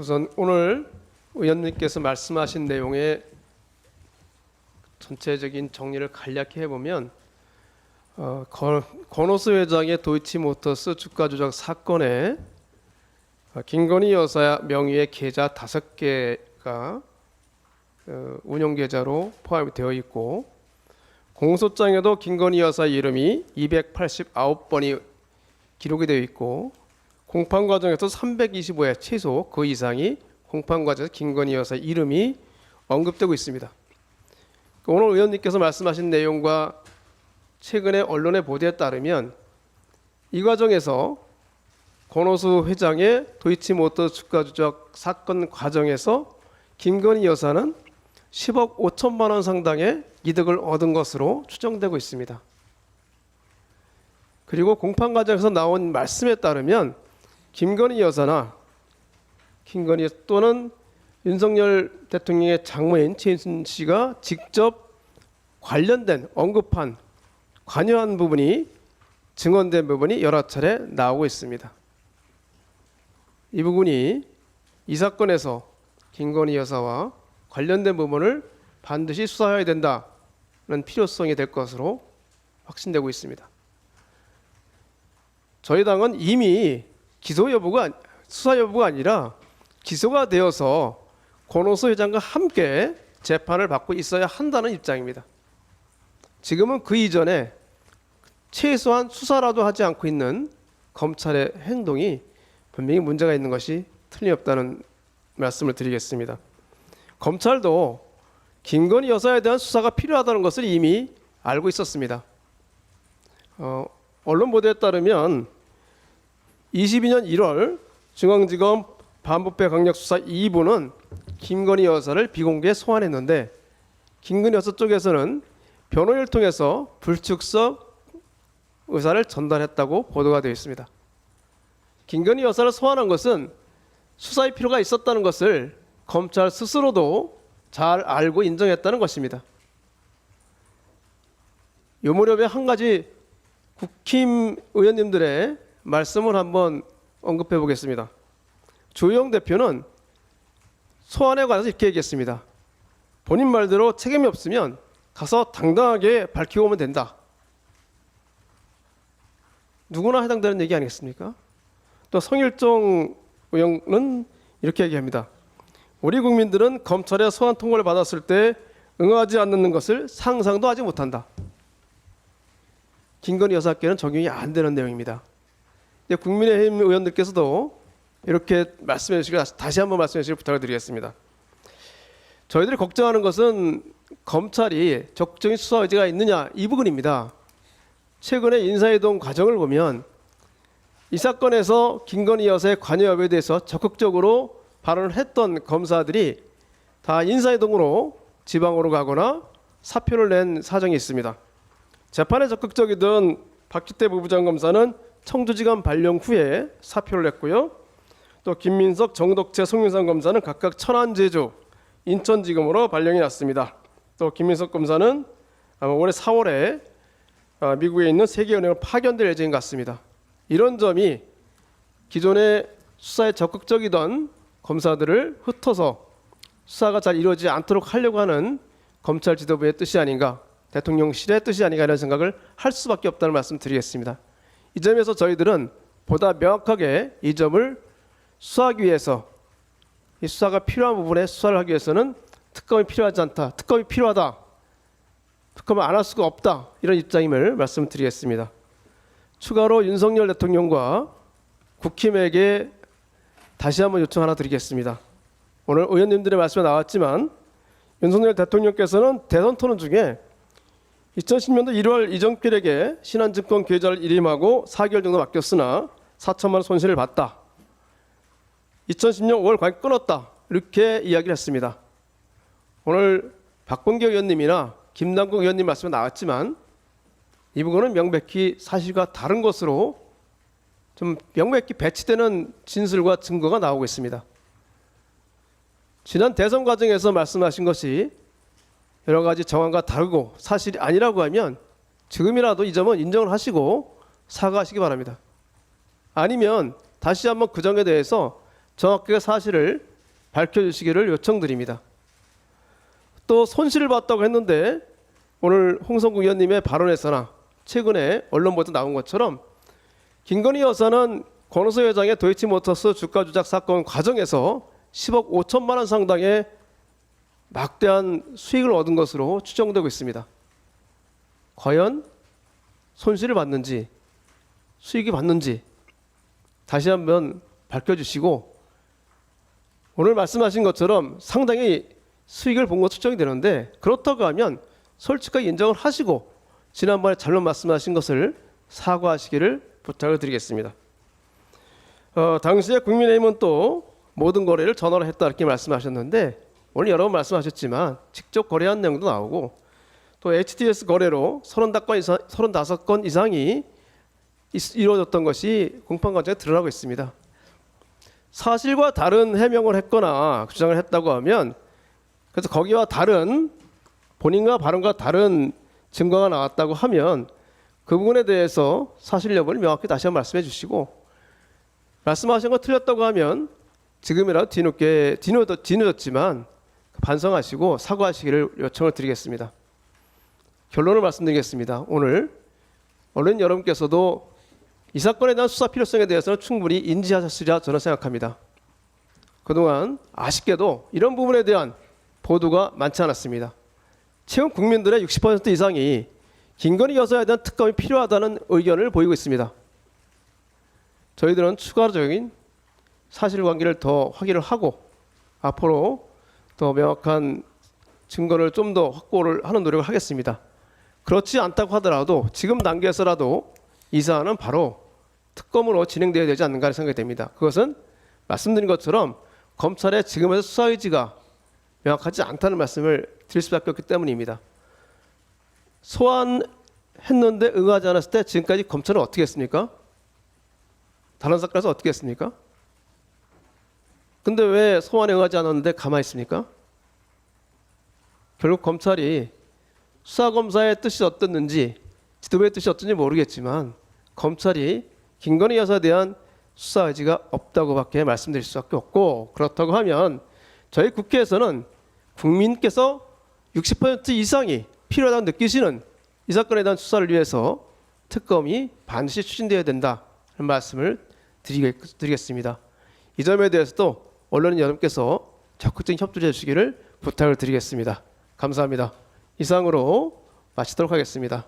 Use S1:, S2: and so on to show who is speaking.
S1: 우선 오늘 의원님께서 말씀하신 내용의 전체적인 정리를 간략히 해보면 권오수 회장의 도이치모터스 주가 조작 사건에 김건희 여사 명의의 계좌 5개가 운용 계좌로 포함이 되어 있고, 공소장에도 김건희 여사 이름이 289번이 기록이 되어 있고, 공판 과정에서 325회 최소 그 이상이 공판 과정에서 김건희 여사 이름이 언급되고 있습니다. 오늘 의원님께서 말씀하신 내용과 최근에 언론의 보도에 따르면 이 과정에서 권오수 회장의 도이치모터 주가 조작 사건 과정에서 김건희 여사는 10억 5천만 원 상당의 이득을 얻은 것으로 추정되고 있습니다. 그리고 공판 과정에서 나온 말씀에 따르면 김건희 여사나 김건희 또는 윤석열 대통령의 장모인 최인순 씨가 직접 관련된 언급한 관여한 부분이 증언된 부분이 여러 차례 나오고 있습니다. 이 부분이 이 사건에서 김건희 여사와 관련된 부분을 반드시 수사해야 된다는 필요성이 될 것으로 확신되고 있습니다. 저희 당은 이미 수사 여부가 아니라 기소가 되어서 권오수 회장과 함께 재판을 받고 있어야 한다는 입장입니다. 지금은 그 이전에 최소한 수사라도 하지 않고 있는 검찰의 행동이 분명히 문제가 있는 것이 틀림없다는 말씀을 드리겠습니다. 검찰도 김건희 여사에 대한 수사가 필요하다는 것을 이미 알고 있었습니다. 언론 보도에 따르면 22년 1월 중앙지검 반부패 강력수사 2부는 김건희 여사를 비공개 소환했는데, 김건희 여사 쪽에서는 변호인을 통해서 불출석 의사를 전달했다고 보도가 되어 있습니다. 김건희 여사를 소환한 것은 수사의 필요가 있었다는 것을 검찰 스스로도 잘 알고 인정했다는 것입니다. 이 무렵에 한 가지 국힘 의원님들의 말씀을 한번 언급해 보겠습니다. 조영 대표는 소환에 관해서 이렇게 얘기했습니다. 본인 말대로 책임이 없으면 가서 당당하게 밝히고 오면 된다. 누구나 해당되는 얘기 아니겠습니까? 또 성일종 의원은 이렇게 얘기합니다. 우리 국민들은 검찰의 소환 통보를 받았을 때 응하지 않는 것을 상상도 하지 못한다. 김건희 여사께는 적용이 안 되는 내용입니다. 국민의힘 의원들께서도 이렇게 말씀해 주시길, 다시 한번 말씀해 주시길 부탁을 드리겠습니다. 저희들이 걱정하는 것은 검찰이 적극적인 수사 의지가 있느냐, 이 부분입니다. 최근에 인사이동 과정을 보면 이 사건에서 김건희 여사의 관여 여부에 대해서 적극적으로 발언을 했던 검사들이 다 인사이동으로 지방으로 가거나 사표를 낸 사정이 있습니다. 재판에 적극적이던 박기태 부부장검사는 청주지검 발령 후에 사표를 냈고요. 또 김민석, 정덕재, 송윤상 검사는 각각 천안, 제주, 인천지검으로 발령이 났습니다. 또 김민석 검사는 아마 올해 4월에 미국에 있는 세계은행으로 파견될 예정인 것 같습니다. 이런 점이 기존의 수사에 적극적이던 검사들을 흩어서 수사가 잘 이루어지지 않도록 하려고 하는 검찰 지도부의 뜻이 아닌가, 대통령실의 뜻이 아닌가, 이런 생각을 할 수밖에 없다는 말씀 드리겠습니다. 이 점에서 저희들은 보다 명확하게 이 점을 수사하기 위해서, 이 수사가 필요한 부분에 수사를 하기 위해서는 특검이 필요하지 않다, 특검이 필요하다, 특검을 안 할 수가 없다, 이런 입장임을 말씀드리겠습니다. 추가로 윤석열 대통령과 국힘에게 다시 한번 요청 하나 드리겠습니다. 오늘 의원님들의 말씀에 나왔지만 윤석열 대통령께서는 대선 토론 중에 2010년도 1월 이정필에게 신한증권 계좌를 일임하고 4개월 정도 맡겼으나 4천만 원 손실을 봤다. 2010년 5월 관계 끊었다. 이렇게 이야기를 했습니다. 오늘 박범계 의원님이나 김남국 의원님 말씀에 나왔지만 이 부분은 명백히 사실과 다른 것으로 좀 명백히 배치되는 진술과 증거가 나오고 있습니다. 지난 대선 과정에서 말씀하신 것이 여러 가지 정황과 다르고 사실이 아니라고 하면 지금이라도 이 점은 인정을 하시고 사과하시기 바랍니다. 아니면 다시 한번 그 점에 대해서 정확하게 사실을 밝혀주시기를 요청드립니다. 또 손실을 봤다고 했는데 오늘 홍성국 의원님의 발언에서나 최근에 언론 보도 나온 것처럼 김건희 여사는 권오수 회장의 도이치모터스 주가 조작 사건 과정에서 10억 5천만 원 상당의 막대한 수익을 얻은 것으로 추정되고 있습니다. 과연 손실을 받는지 수익이 받는지 다시 한번 밝혀주시고, 오늘 말씀하신 것처럼 상당히 수익을 본 것 추정이 되는데 그렇다고 하면 솔직하게 인정을 하시고 지난번에 잘못 말씀하신 것을 사과하시기를 부탁을 드리겠습니다. 당시에 국민의힘은 또 모든 거래를 전화로 했다 이렇게 말씀하셨는데 오늘 여러 번 말씀하셨지만 직접 거래한 내용도 나오고 또 HTS 거래로 35건 이상이 이루어졌던 것이 공판과정에 드러나고 있습니다. 사실과 다른 해명을 했거나 주장을 했다고 하면, 그래서 거기와 다른 본인과 발언과 다른 증거가 나왔다고 하면 그 부분에 대해서 사실 여부를 명확히 다시 한번 말씀해 주시고, 말씀하신 거 틀렸다고 하면 지금이라도 뒤늦었지만 반성하시고 사과하시기를 요청을 드리겠습니다. 결론을 말씀드리겠습니다. 오늘 언론 여러분께서도 이 사건에 대한 수사 필요성에 대해서는 충분히 인지하셨으리라 저는 생각합니다. 그동안 아쉽게도 이런 부분에 대한 보도가 많지 않았습니다. 최근 국민들의 60% 이상이 김건희 여사에 대한 특검이 필요하다는 의견을 보이고 있습니다. 저희들은 추가적인 사실관계를 더 확인을 하고 앞으로 더 명확한 증거를 좀 더 확보를 하는 노력을 하겠습니다. 그렇지 않다고 하더라도 지금 단계에서라도 이 사안은 바로 특검으로 진행되어야 되지 않는가 생각이 됩니다. 그것은 말씀드린 것처럼 검찰의 지금의 수사 의지가 명확하지 않다는 말씀을 드릴 수밖에 없기 때문입니다. 소환했는데 응하지 않았을 때 지금까지 검찰은 어떻게 했습니까? 다른 사건에서 어떻게 했습니까? 근데 왜 소환에 응하지 않았는데 가만히 있습니까? 결국 검찰이 수사검사의 뜻이 어떻는지 지도부의 뜻이 어떤지 모르겠지만 검찰이 김건희 여사에 대한 수사 의지가 없다고밖에 말씀드릴 수밖에 없고, 그렇다고 하면 저희 국회에서는 국민께서 60% 이상이 필요하다고 느끼시는 이 사건에 대한 수사를 위해서 특검이 반드시 추진되어야 된다는 말씀을 드리겠습니다. 이 점에 대해서도 언론인 여러분께서 적극적인 협조해 주시기를 부탁을 드리겠습니다. 감사합니다. 이상으로 마치도록 하겠습니다.